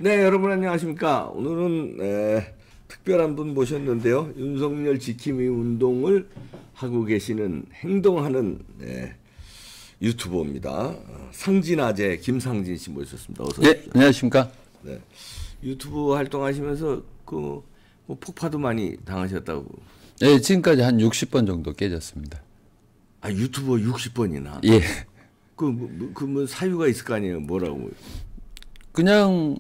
네, 여러분 안녕하십니까? 오늘은 특별한 분 모셨는데요. 윤석열 지킴이 운동을 하고 계시는 행동하는 유튜버입니다. 상진아재 김상진 씨 모셨습니다. 어서 오십시오. 예, 안녕하십니까? 네, 유튜브 활동하시면서 뭐 폭파도 많이 당하셨다고. 예, 지금까지 한 60번 정도 깨졌습니다. 아, 유튜버 60번이나? 예. 뭐 사유가 있을 거 아니에요? 뭐라고? 그냥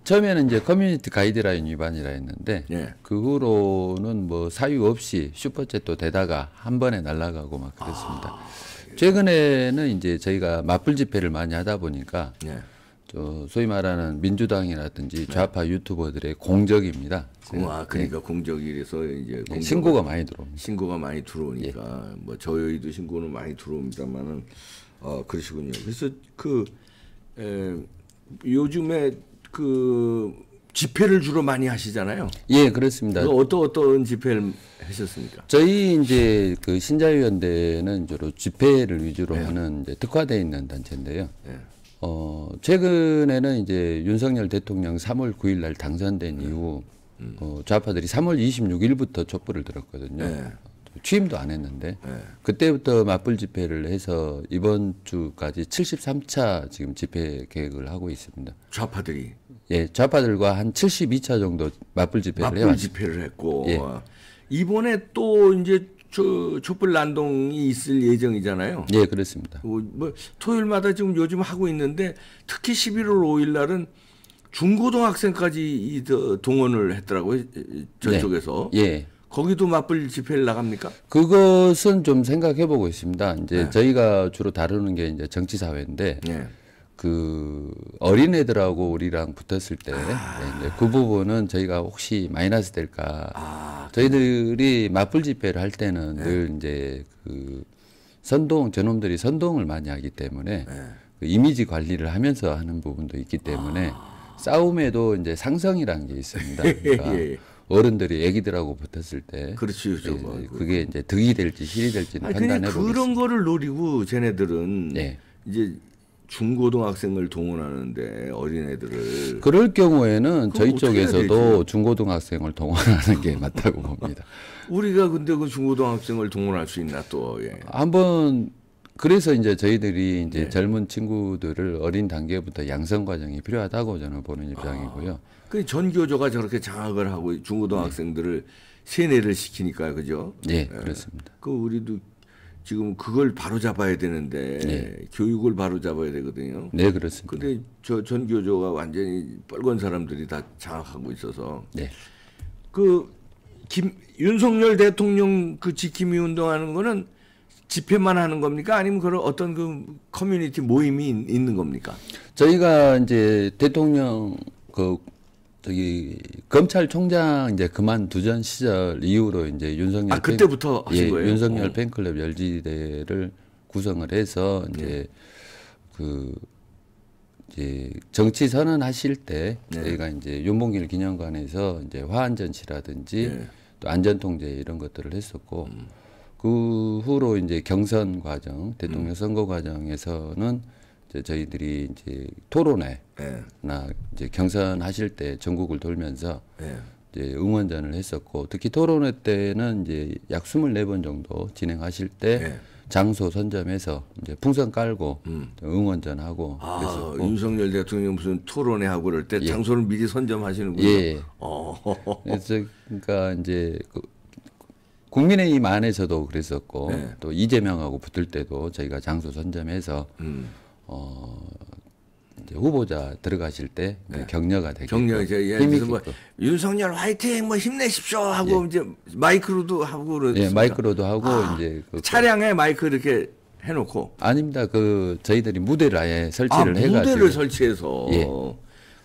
처음에는 이제 커뮤니티 가이드라인 위반이라 했는데 예. 그 후로는 뭐 사유 없이 슈퍼챗도 되다가 한 번에 날아가고 막 그랬습니다. 최근에는 이제 저희가 맞불 집회를 많이 하다 보니까 예. 소위 말하는 민주당이라든지 좌파 유튜버들의 공적입니다. 그러니까 공적이라서 이제 신고가 많이 들어옵니다. 신고가 많이 들어오니까 뭐 저희도 신고는 많이 들어옵니다만은 그러시군요. 그래서 요즘에 집회를 주로 많이 하시잖아요. 예, 그렇습니다. 어떤 집회를 하셨습니까? 저희 이제 신자유연대는 주로 집회를 위주로 하는 이제 특화되어 있는 단체인데요. 네. 최근에는 이제 윤석열 대통령 3월 9일 날 당선된 이후 좌파들이 3월 26일부터 촛불을 들었거든요. 네. 취임도 안 했는데 그때부터 맞불 집회를 해서 이번 주까지 73차 지금 집회 계획을 하고 있습니다. 좌파들이? 예, 좌파들과 한 72차 정도 맞불 집회를 해왔습니다. 집회를 했고 예. 이번에 또 이제 촛불 난동이 있을 예정이잖아요. 예, 그렇습니다. 뭐 토요일마다 지금 요즘 하고 있는데 특히 11월 5일 날은 중고등학생까지 동원을 했더라고요. 저쪽에서. 네. 예. 거기도 맞불 집회를 나갑니까? 그것은 좀 생각해 보고 있습니다. 이제 네. 저희가 주로 다루는 게 이제 정치 사회인데 네. 어린애들하고 우리랑 붙었을 때 이제 그 부분은 저희가 혹시 마이너스 될까? 저희들이 맞불 집회를 할 때는 늘 이제 저놈들이 선동을 많이 하기 때문에 이미지 관리를 하면서 하는 부분도 있기 때문에 싸움에도 이제 상성이라는 게 있습니다. 그러니까 어른들이 애기들하고 붙었을 때 그렇죠. 그게 이제 득이 될지 실이 될지는 판단해 보겠습니다. 그런 거를 노리고 쟤네들은 네. 이제 중고등학생을 동원하는데 어린애들을 그럴 경우에는 저희 쪽에서도 되지? 중고등학생을 동원하는 게 맞다고 봅니다. 우리가 근데 그 중고등학생을 동원할 수 있나 또? 예. 한번 그래서 이제 저희들이 이제 젊은 친구들을 어린 단계부터 양성 과정이 필요하다고 저는 보는 입장이고요. 그 전교조가 저렇게 장악을 하고 중고등학생들을 세뇌를 시키니까요, 그죠? 네, 그렇습니다. 우리도 지금 그걸 바로 잡아야 되는데 교육을 바로 잡아야 되거든요. 네, 그렇습니다. 근데 저 전교조가 완전히 뻘건 사람들이 다 장악하고 있어서 네. 윤석열 대통령 지킴이 운동하는 거는 집회만 하는 겁니까? 아니면 그런 어떤 커뮤니티 모임이 있는 겁니까? 저희가 이제 대통령 검찰총장 이제 그만두전 시절 이후로 이제 윤석열 그때부터 하신 거예요? 윤석열 팬클럽 열지대를 구성을 해서 이제 이제 정치 선언하실 때 저희가 이제 윤봉길 기념관에서 이제 화환전시라든지 또 안전통제 이런 것들을 했었고 그 후로 이제 경선 과정, 대통령 선거 과정에서는 이제 저희들이 이제 토론회나 이제 경선하실 때 전국을 돌면서 이제 응원전을 했었고 특히 토론회 때는 이제 약 24번 정도 진행하실 때 장소 선점해서 이제 풍선 깔고 응원전하고 그랬었고 윤석열 대통령 무슨 토론회 하고 그럴 때 장소를 미리 선점하시는군요. 예. 그래서 그러니까 이제 국민의힘 안에서도 그랬었고 또 이재명하고 붙을 때도 저희가 장소 선점해서 이제 후보자 들어가실 때 격려가 되게 무슨 뭐 윤석열 화이팅 뭐 힘내십시오 하고 이제 마이크로도 하고 그러습니까? 마이크로도 하고 이제 차량에 마이크 이렇게 해놓고 아닙니다. 저희들이 무대를 아예 설치를 해가지고 무대를 설치해서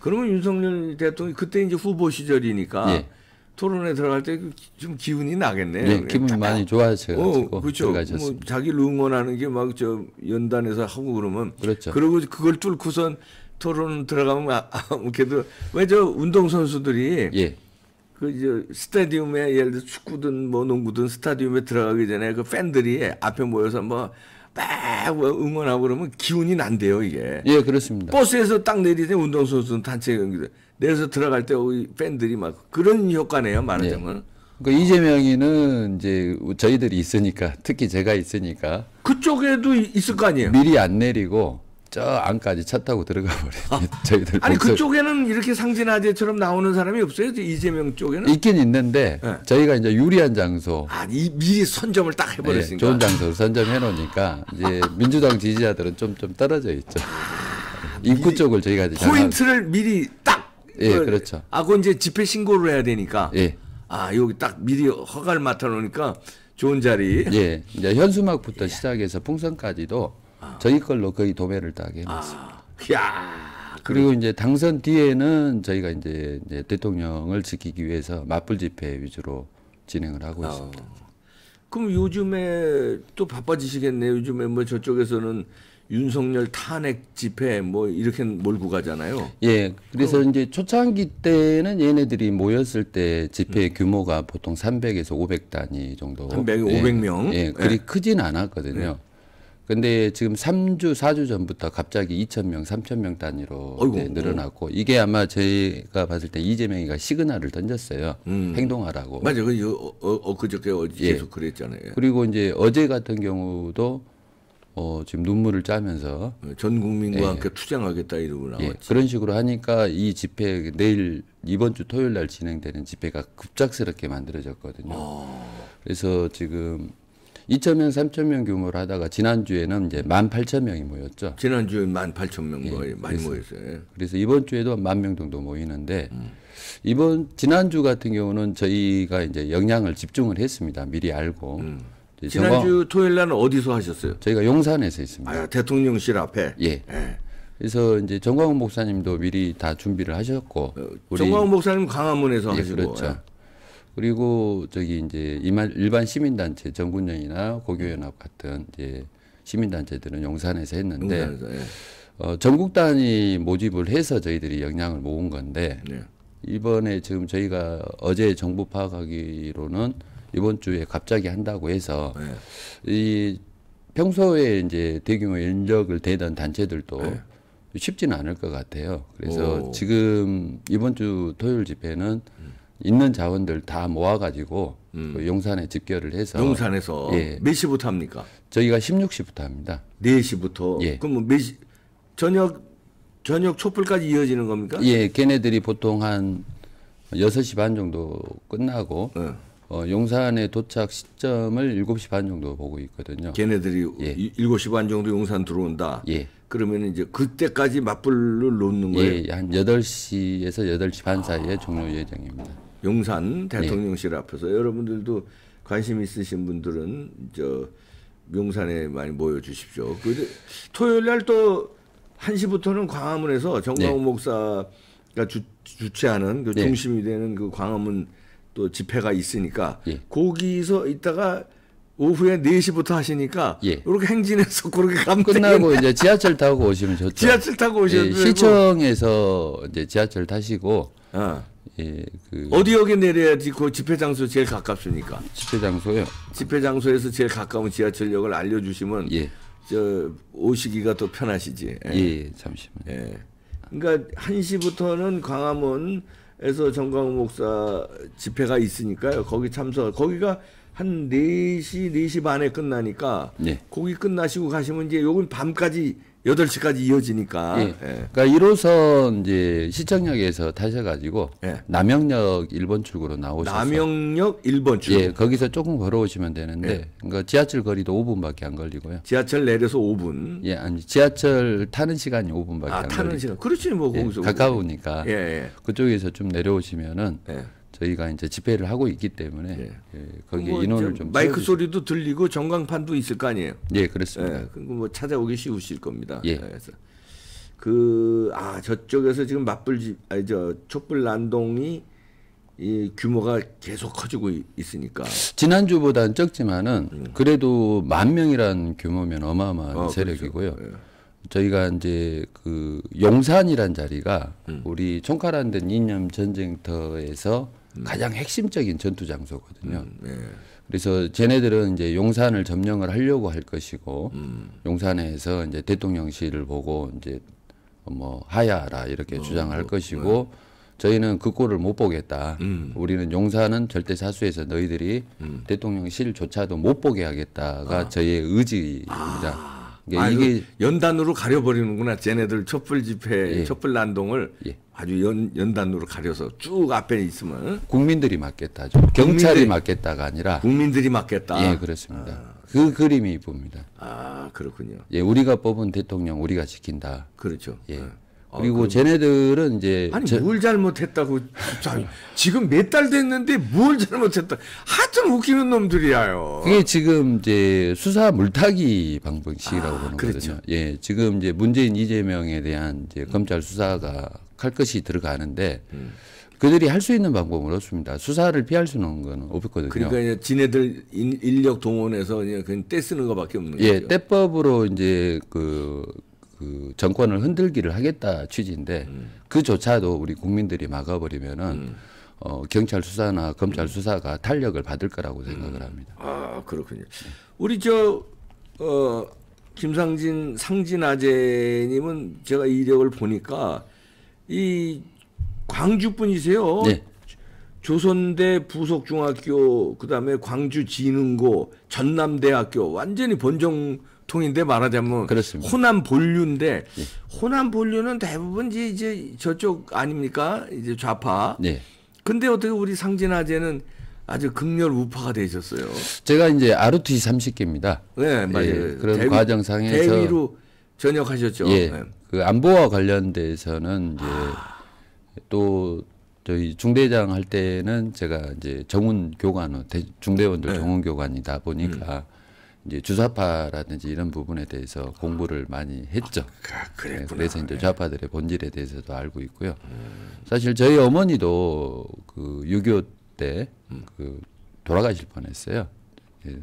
그러면 윤석열 대통령 그때 이제 후보 시절이니까 토론에 들어갈 때 좀 기운이 나겠네요. 네, 기분이 많이 좋아져가지고 그렇죠. 뭐 자기를 응원하는 게 막 연단에서 하고 그러면 그렇죠. 그리고 그걸 뚫고선 토론 들어가면 그래도 왜 운동 선수들이 스타디움에 예를 들어 축구든 뭐 농구든 스타디움에 들어가기 전에 팬들이 앞에 모여서 뭐 막 응원하고 그러면 기운이 난대요 이게. 예, 그렇습니다. 버스에서 딱 내리더니 운동선수는 단체 경기도 내려서 들어갈 때 팬들이 막 그런 효과네요 말하자면. 그러니까 이재명이는 이제 저희들이 있으니까 특히 제가 있으니까 그쪽에도 있을 거 아니에요. 미리 안 내리고 저 안까지 차 타고 들어가 버려요. 저희들 아니 그쪽에는 이렇게 상진아재처럼 나오는 사람이 없어요? 이재명 쪽에는? 있긴 있는데 네. 저희가 이제 유리한 장소, 미리 선점을 딱 해버렸으니까. 좋은 장소를 선점해 놓으니까 이제 민주당 지지자들은 좀 떨어져 있죠. 입구 쪽을 저희가 이제 포인트를 미리 딱. 그렇죠. 그거 이제 집회 신고를 해야 되니까. 예. 여기 딱 미리 허가를 맡아 놓으니까 좋은 자리. 예. 이제 현수막부터 시작해서 풍선까지도 저희 걸로 거의 도배를 딱 해놨습니다. 그리고 이제 당선 뒤에는 저희가 이제 대통령을 지키기 위해서 맞불 집회 위주로 진행을 하고 있습니다. 그럼 요즘에 또 바빠지시겠네요. 요즘에 뭐 저쪽에서는 윤석열 탄핵 집회 뭐 이렇게 몰고 가잖아요. 예. 그래서 이제 초창기 때는 얘네들이 모였을 때 집회 규모가 보통 300에서 500단위 정도. 500명. 예. 그리 크진 않았거든요. 근데 지금 3주, 4주 전부터 갑자기 2,000명, 3,000명 단위로 늘어났고 이게 아마 저희가 봤을 때 이재명이가 시그널을 던졌어요. 행동하라고. 맞아요. 그저께 계속 그랬잖아요. 그리고 이제 어제 같은 경우도 지금 눈물을 짜면서 전 국민과 함께 투쟁하겠다 이러고 나왔지. 그런 식으로 하니까 이 집회 내일 이번 주 토요일 날 진행되는 집회가 급작스럽게 만들어졌거든요. 그래서 지금 2,000명, 3,000명 규모로 하다가 지난주에는 이제 18,000명이 모였죠. 지난주에 18,000명 많이 모였어요. 그래서 이번 주에도 10,000명 정도 모이는데 지난주 같은 경우는 저희가 이제 역량을 집중을 했습니다. 미리 알고. 지난주 토요일 날은 어디서 하셨어요? 저희가 용산에서 있습니다. 대통령실 앞에. 예. 그래서 이제 정광훈 목사님도 미리 다 준비를 하셨고. 정광훈 목사님 광화문에서 하시고. 그렇죠. 그리고 저기 이제 일반 시민단체 정군련이나 고교연합 같은 이제 시민단체들은 용산에서 했는데 전국 단위 모집을 해서 저희들이 역량을 모은 건데 이번에 지금 저희가 어제 정보 파악하기로는 이번 주에 갑자기 한다고 해서 이 평소에 이제 대규모 인력을 대던 단체들도 쉽지는 않을 것 같아요. 그래서 지금 이번 주 토요일 집회는 있는 자원들 다 모아가지고 그 용산에 집결을 해서 용산에서 몇 시부터 합니까? 저희가 16시부터 합니다. 4시부터. 예. 그럼 뭐 저녁 촛불까지 이어지는 겁니까? 예, 걔네들이 보통 한 6시 반 정도 끝나고 용산에 도착 시점을 7시 반 정도 보고 있거든요. 걔네들이 7시 반 정도 용산 들어온다. 예. 그러면 이제 그때까지 맞불을 놓는 거예요? 예, 한 8시에서 8시 반 사이에 종료 예정입니다. 용산 대통령실 앞에서 여러분들도 관심 있으신 분들은 용산에 많이 모여 주십시오. 토요일 날 또 1시부터는 광화문에서 정광훈 목사가 주최하는 그 중심이 되는 그 광화문 또 집회가 있으니까 거기서 있다가 오후에 4시부터 하시니까 이렇게 행진해서 그렇게 가면 끝나고 이제 지하철 타고 오시면 좋죠. 지하철 타고 오셔도 되고. 시청에서 이제 지하철 타시고 어디역에 내려야지 그 집회 장소 제일 가깝습니까? 집회 장소요? 집회 장소에서 제일 가까운 지하철역을 알려주시면 오시기가 더 편하시지. 잠시만요. 그러니까 1시부터는 광화문에서 정광훈 목사 집회가 있으니까요. 거기 거기가 한 4시 반에 끝나니까 거기 끝나시고 가시면 이제 요건 밤까지 8시까지 이어지니까. 그러니까 1호선 이제 시청역에서 타셔가지고 남영역 1번 출구로 나오셔서 남영역 1번 출구. 거기서 조금 걸어오시면 되는데 그러니까 지하철 거리도 5분밖에 안 걸리고요. 지하철 내려서 5분. 아니 지하철 타는 시간이 5분밖에 안 타는 걸리고. 시간. 그렇지 뭐 거기서 가까우니까 그쪽에서 좀 내려오시면은 저희가 이제 집회를 하고 있기 때문에 거기에 뭐 인원을 좀 마이크 소리도 들리고 전광판도 있을 거 아니에요. 그렇습니다. 뭐 찾아오기 쉬우실 겁니다. 그래서 저쪽에서 지금 촛불 난동이 이 규모가 계속 커지고 있으니까 지난주보다는 적지만은 그래도 10,000명이란 규모면 어마어마한 세력이고요. 그렇죠. 저희가 이제 그 용산이란 자리가 우리 총칼 안 된 이념 전쟁터에서 가장 핵심적인 전투 장소거든요. 그래서 쟤네들은 이제 용산을 점령을 하려고 할 것이고 용산에서 이제 대통령실을 보고 이제 뭐 하야라 이렇게 주장할 것이고 저희는 그 꼴을 못 보겠다. 우리는 용산은 절대 사수해서 너희들이 대통령실조차도 못 보게 하겠다가 저희의 의지입니다. 그러니까 이게 연단으로 가려버리는구나. 쟤네들 촛불 집회, 촛불 난동을 아주 연단으로 가려서 쭉 앞에 있으면 국민들이 맡겠다죠. 경찰이 맡겠다가 아니라 국민들이 맡겠다. 예, 그렇습니다. 그 그림이 이쁩니다. 아, 그렇군요. 예, 우리가 뽑은 대통령 우리가 지킨다. 그렇죠. 예. 그리고 쟤네들은 이제 뭘 잘못했다고 지금 몇 달 됐는데 뭘 잘못했다. 하여튼 웃기는 놈들이야요. 그게 지금 이제 수사 물타기 방식이라고 보는 그렇죠. 거거든요. 예, 지금 이제 문재인 이재명에 대한 이제 검찰 수사가 칼끝이 들어가는데 그들이 할 수 있는 방법은 없습니다. 수사를 피할 수는 건 없거든요. 그러니까 이제 지네들 인력 동원해서 그냥 떼 쓰는 것밖에 없는 거죠. 예, 떼법으로 이제 그 정권을 흔들기를 하겠다 취지인데 그조차도 우리 국민들이 막아버리면은 경찰 수사나 검찰 수사가 탄력을 받을 거라고 생각을 합니다. 아, 그렇군요. 우리 김상진 상진아재님은 제가 이력을 보니까 이 광주 분이세요. 네. 조선대 부속중학교, 그다음에 광주진흥고, 전남대학교, 완전히 본정통인데 말하자면 그렇습니다. 호남 본류인데 호남 본류는 대부분 이제 저쪽 아닙니까? 이제 좌파. 네. 근데 어떻게 우리 상진아재는 아주 극렬 우파가 되셨어요. 제가 이제 ROTC 30기입니다. 네, 맞아요. 예, 그런 과정상에서 대위로 전역하셨죠. 예, 네. 그 안보와 관련돼서는 이제 또 저희 중대장 할 때는 제가 이제 정훈 교관, 중대원들 정훈 교관이다 보니까 이제 주사파라든지 이런 부분에 대해서 공부를 많이 했죠. 그랬구나. 그래서 이제 좌파들의 본질에 대해서도 알고 있고요. 사실 저희 어머니도 그 6.25 때 그 돌아가실 뻔했어요.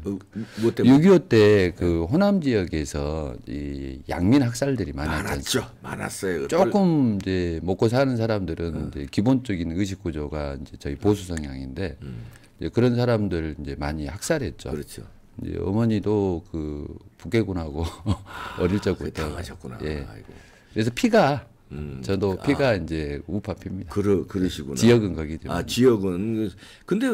뭐 때문에? 6.25 때 그 호남 지역에서 이 양민 학살들이 많았죠. 많았어요. 조금 이제 먹고 사는 사람들은 이제 기본적인 의식 구조가 이제 저희 보수 성향인데 이제 그런 사람들 이제 많이 학살했죠. 그렇죠. 이제 어머니도 그 북괴군하고 어릴 적부터 당하셨구나. 예. 아이고. 그래서 피가 저도 피가 이제 우파 피입니다. 그러시구나. 지역은 거기죠. 아, 지역은. 근데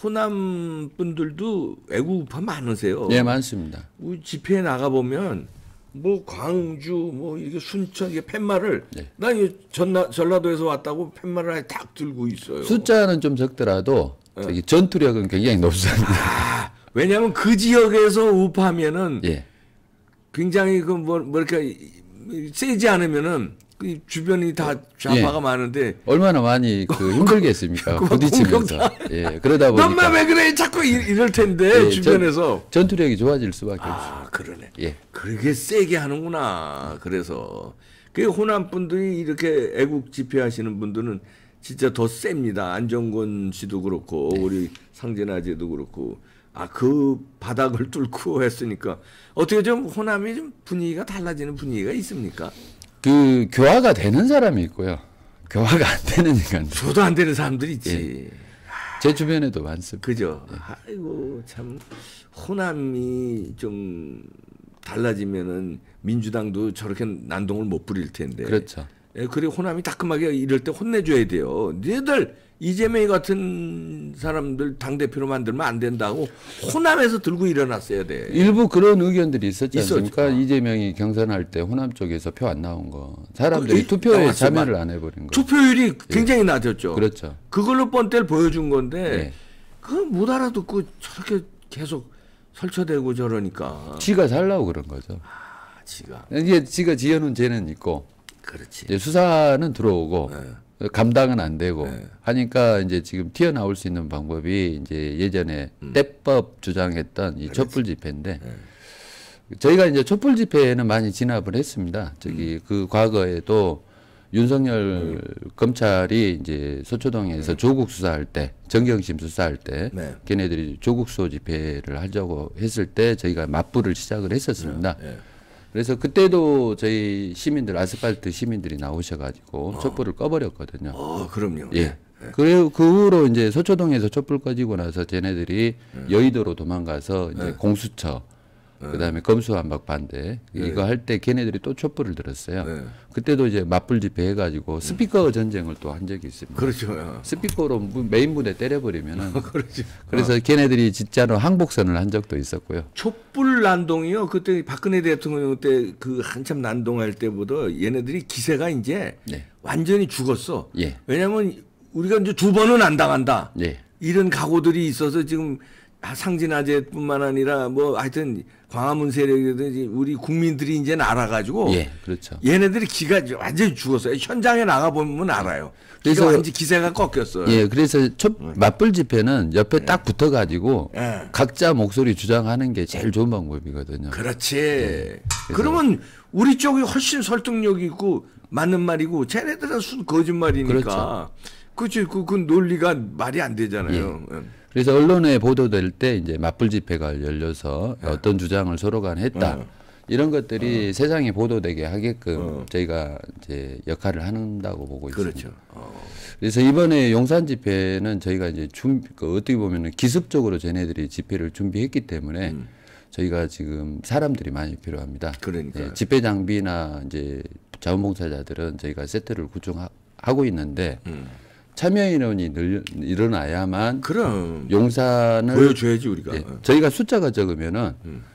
호남 분들도 외국 우파 많으세요. 네, 많습니다. 우리 집회에 나가 보면 뭐 광주, 뭐 이게 순천 이게 팻말을 나 이 전라도에서 왔다고 팻말을 아예 딱 들고 있어요. 숫자는 좀 적더라도 저기 전투력은 굉장히 높습니다. 아, 왜냐하면 그 지역에서 우파하면은 예. 굉장히 그 뭐 이렇게 세지 않으면은 그 주변이 다 좌파가 많은데 얼마나 많이 그 힘들겠습니까? 부딪히면서. 예. 그러다 보니까 너만 왜 그래? 자꾸 이럴 텐데 예, 주변에서 전투력이 좋아질 수밖에 없어요. 아, 그러네. 예. 그렇게 세게 하는구나. 그래서 그 호남 분들이 이렇게 애국 집회하시는 분들은 진짜 더 셉니다. 안정권 씨도 그렇고 우리 상진아재도 그렇고 그 바닥을 뚫고 했으니까 어떻게 좀 호남이 좀 분위기가 달라지는 분위기가 있습니까? 그 교화가 되는 사람이 있고요. 교화가 안 되는 인간. 저도 안 되는 사람들이 있지. 제 주변에도 많습니다. 그죠? 아이고 참 호남이 좀 달라지면은 민주당도 저렇게 난동을 못 부릴 텐데. 그렇죠. 예, 그래 호남이 따끔하게 이럴 때 혼내줘야 돼요. 너희들 이재명 같은 사람들 당대표로 만들면 안 된다고 호남에서 들고 일어났어야 돼. 일부 그런 의견들이 있었지 않습니까? 있었죠. 이재명이 경선할 때 호남 쪽에서 표 안 나온 거. 사람들이 투표에 참여를 안 해버린 거. 투표율이 굉장히 낮았죠. 그렇죠. 그걸로 뻔때를 보여준 건데 예. 그걸 못 알아듣고 저렇게 계속 설쳐대고 저러니까. 지가 살라고 그런 거죠. 지가. 이게 지가 지어놓은 죄는 있고 그렇지. 이제 수사는 들어오고 감당은 안 되고 하니까 이제 지금 튀어나올 수 있는 방법이 이제 예전에 떼법 주장했던 이 촛불 집회인데 저희가 이제 촛불 집회에는 많이 진압을 했습니다. 저기 그 과거에도 윤석열 검찰이 이제 서초동에서 조국 수사할 때 정경심 수사할 때 걔네들이 조국수호 집회를 하자고 했을 때 저희가 맞불을 시작을 했었습니다. 그래서 그때도 저희 시민들 아스팔트 시민들이 나오셔가지고 촛불을 꺼버렸거든요. 그럼요. 예. 그리고 그 후로 이제 서초동에서 촛불 꺼지고 나서 쟤네들이 여의도로 도망가서 이제 공수처, 그다음에 검수완박 반대 이거 할 때 걔네들이 또 촛불을 들었어요. 그때도 이제 맞불 집회 해가지고 스피커 전쟁을 또 한 적이 있습니다. 그렇죠. 스피커로 메인 무대 때려버리면은. 그렇죠. 그래서 걔네들이 진짜로 항복선을 한 적도 있었고요. 촛불 난동이요. 그때 박근혜 대통령 때 그 한참 난동할 때보다 얘네들이 기세가 이제 네. 완전히 죽었어. 예. 왜냐하면 우리가 이제 두 번은 안 당한다. 예. 이런 각오들이 있어서 지금 상진아재뿐만 아니라 뭐 하여튼 광화문 세력이든지 우리 국민들이 이제 알아가지고 예, 그렇죠. 얘네들이 기가 완전히 죽었어요. 현장에 나가 보면 알아요. 그래서 완전 기세가 꺾였어요. 예, 그래서 맞불 집회는 옆에 딱 붙어가지고 각자 목소리 주장하는 게 제일 좋은 방법이거든요. 그렇지. 그러면 우리 쪽이 훨씬 설득력 있고 맞는 말이고 쟤네들은 순 거짓말이니까. 그렇지. 그 논리가 말이 안 되잖아요. 예. 그래서 언론에 보도될 때 이제 맞불 집회가 열려서 어떤 주장을 서로 간 했다. 이런 것들이 세상에 보도되게 하게끔 저희가 이제 역할을 한다고 보고 있습니다. 그렇죠. 그래서 이번에 용산 집회는 저희가 이제 어떻게 보면은 기습적으로 쟤네들이 집회를 준비했기 때문에 저희가 지금 사람들이 많이 필요합니다. 그러니까 예, 집회 장비나 이제 자원봉사자들은 저희가 세트를 구축하고 있는데 참여 인원이 일어나야만 그럼 용산을 보여줘야지 우리가. 예, 저희가 숫자가 적으면은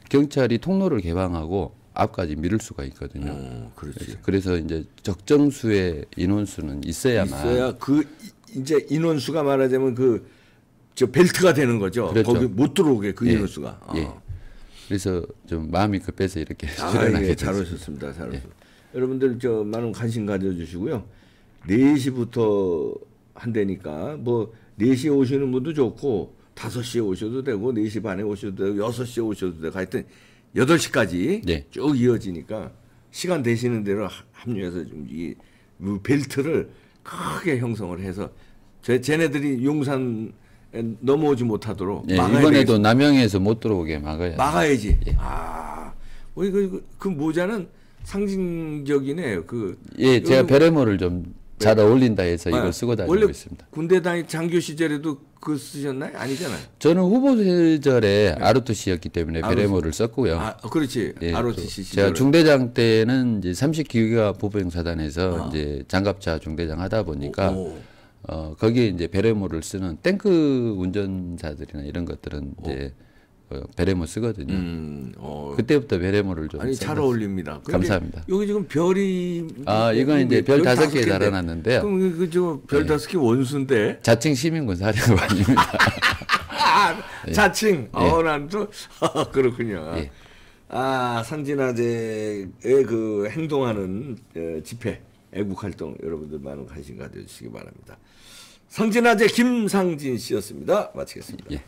경찰이 통로를 개방하고 앞까지 밀을 수가 있거든요. 그렇지. 그래서 이제 적정수의 인원수는 있어야 그 이제 인원수가 말하자면 그 저 벨트가 되는 거죠. 그렇죠. 거기 못 들어오게 그 인원수가. 예. 그래서 좀 마음이 급해서 이렇게 출연하게 예, 잘 오셨습니다. 잘 오셨습니다. 여러분들 저 많은 관심 가져주시고요. 4시부터 한다니까 뭐 4시에 오시는 분도 좋고 5시에 오셔도 되고 4시 반에 오셔도 되고 6시에 오셔도 되고 하여튼 8시까지 네. 쭉 이어지니까 시간 되시는 대로 합류해서 좀 이 벨트를 크게 형성을 해서 쟤네들이 용산에 넘어오지 못하도록 예, 이번에도 남영에서 못 들어오게 막아야지. 예. 우리 그 모자는 상징적이네요. 예, 제가 베레모를 좀 잘 어울린다 해서 이걸 쓰고 다니고 원래 있습니다. 군대 장교 시절에도 그거 쓰셨나요? 아니잖아요. 저는 후보 시절에 ROTC였기 때문에 베레모를 썼고요. 그렇지. 예, ROTC 시절. 제가 중대장 때는 이제 30기가 보병사단에서 이제 장갑차 중대장 하다 보니까 거기에 이제 베레모를 쓰는 탱크 운전사들이나 이런 것들은 이제 베레모 쓰거든요. 그때부터 베레모를 좀 잘 어울립니다. 감사합니다. 여기 지금 별이 이건 이제 별 5개 달아놨는데요. 그럼 그저 별 5개 원수인데. 자칭 시민군 사령관입니다. 자칭. 난 또 그렇군요. 예. 상진아재의 그 행동하는 집회, 애국활동 여러분들 많은 관심 가져주시기 바랍니다. 상진아재 김상진 씨였습니다. 마치겠습니다. 예.